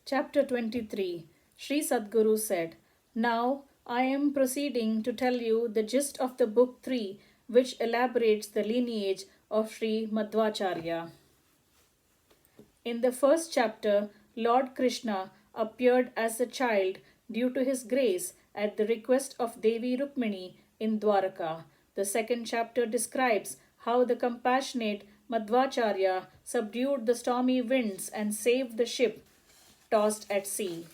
Chapter 23. Sri Sadguru said, "Now I am proceeding to tell you the gist of the book 3, which elaborates the lineage of Sri Madhvacharya. In the first chapter, Lord Krishna appeared as a child due to his grace at the request of Devi Rukmini in Dwaraka. The second chapter describes how the compassionate Madhvacharya subdued the stormy winds and saved the ship tossed at sea.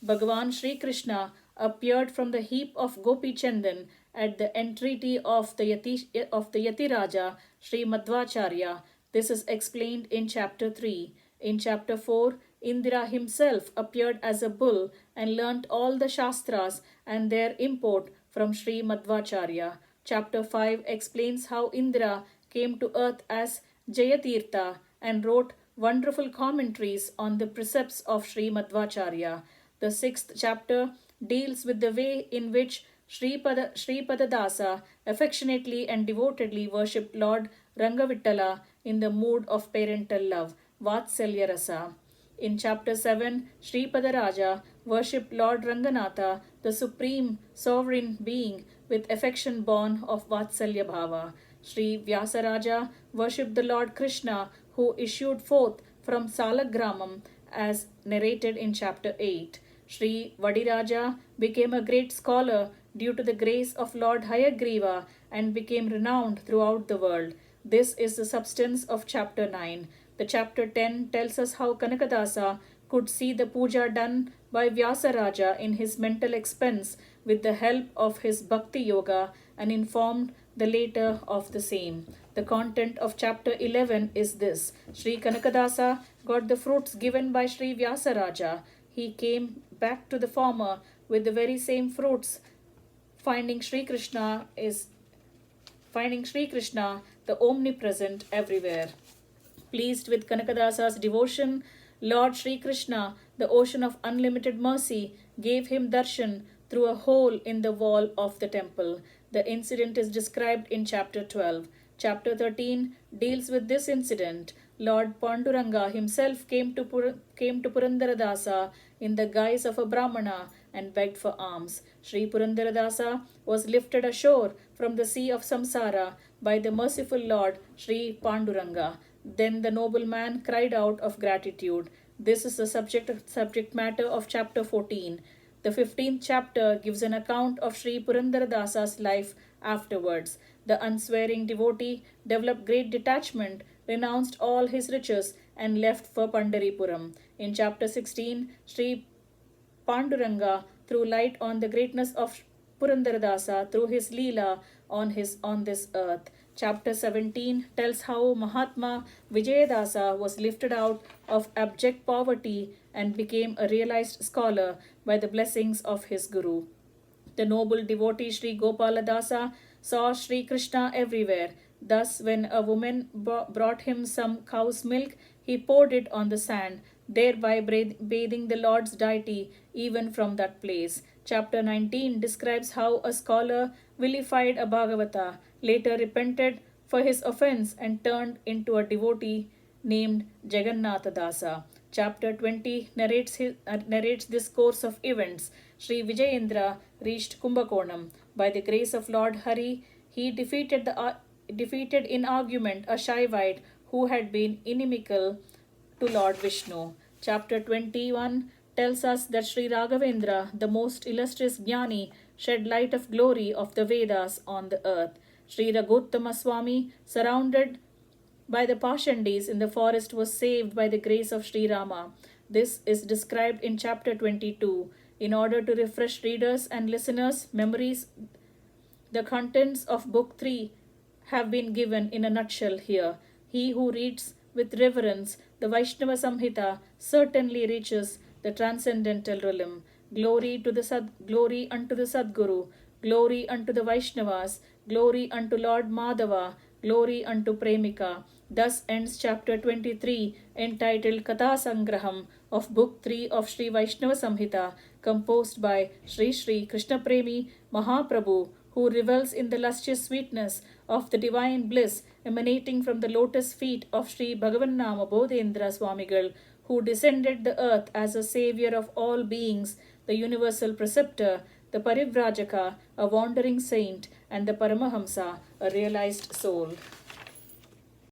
Bhagavan Sri Krishna appeared from the heap of Gopi Chandan at the entreaty of the Yati Raja Sri Madhvacharya. This is explained in chapter 3. In chapter 4, Indra himself appeared as a bull and learnt all the Shastras and their import from Sri Madhvacharya. Chapter 5 explains how Indra came to earth as Jayatirtha and wrote wonderful commentaries on the precepts of Sri Madhvacharya. The sixth chapter deals with the way in which Sri Padadasa affectionately and devotedly worshipped Lord Rangavittala in the mood of parental love, Vatsalya Rasa. In chapter 7, Sri Padaraja worshipped Lord Ranganatha, the supreme sovereign being with affection born of Vatsalya Bhava. Sri Vyasaraja worshipped the Lord Krishna who issued forth from Salagramam as narrated in chapter 8. Sri Vadiraja became a great scholar due to the grace of Lord Hayagriva and became renowned throughout the world. This is the substance of chapter 9. The chapter 10 tells us how Kanakadasa could see the puja done by Vyasaraja in his mental expense with the help of his Bhakti Yoga and informed the later of the same. The content of chapter 11 is this. Sri Kanakadasa got the fruits given by Sri Vyasaraja. He came back to the former with the very same fruits, finding Sri Krishna, the omnipresent everywhere. Pleased with Kanakadasa's devotion, Lord Sri Krishna, the ocean of unlimited mercy, gave him darshan through a hole in the wall of the temple. The incident is described in chapter 12. Chapter 13 deals with this incident. Lord Panduranga himself came to Purandaradasa in the guise of a Brahmana and begged for alms. Sri Purandaradasa was lifted ashore from the sea of samsara by the merciful Lord Sri Panduranga. Then the noble man cried out of gratitude. This is the subject matter of chapter 14. The 15th chapter gives an account of Sri Purandaradasa's life afterwards. The unswearing devotee developed great detachment, renounced all his riches, and left for Pandaripuram. In chapter 16, Sri Panduranga threw light on the greatness of Purandaradasa through his Leela on this earth. Chapter 17 tells how Mahatma Vijayadasa was lifted out of abject poverty and became a realized scholar by the blessings of his Guru. The noble devotee Sri Gopaladasa saw Sri Krishna everywhere. Thus, when a woman brought him some cow's milk, he poured it on the sand, thereby bathing the Lord's deity even from that place. Chapter 19 describes how a scholar vilified a Bhagavata, later repented for his offense and turned into a devotee named Jagannatha Dasa. Chapter 20 narrates this course of events. Sri Vijayendra reached Kumbakonam. By the grace of Lord Hari, he defeated in argument a Shaivite who had been inimical to Lord Vishnu. Chapter 21 tells us that Sri Raghavendra, the most illustrious Jnani, shed light of glory of the Vedas on the earth. Sri Raghuttama Swami, surrounded by the Pashandis in the forest, was saved by the grace of Sri Rama. This is described in chapter 22. In order to refresh readers' and listeners' memories, the contents of book 3 have been given in a nutshell here. He who reads with reverence the Vaishnava Samhita certainly reaches the transcendental realm. Glory unto the Sadguru, glory unto the Vaishnavas, glory unto Lord Madhava, glory unto Premika. Thus ends chapter 23, entitled Katha Sangraham of book 3 of Sri Vaishnava Samhita, composed by Shri Krishna Premi Mahaprabhu, who revels in the luscious sweetness of the divine bliss emanating from the lotus feet of Shri Bhagavannama Bodhendra Swamigal, who descended the earth as a savior of all beings, the universal preceptor, the Parivrajaka, a wandering saint, and the Paramahamsa, a realized soul.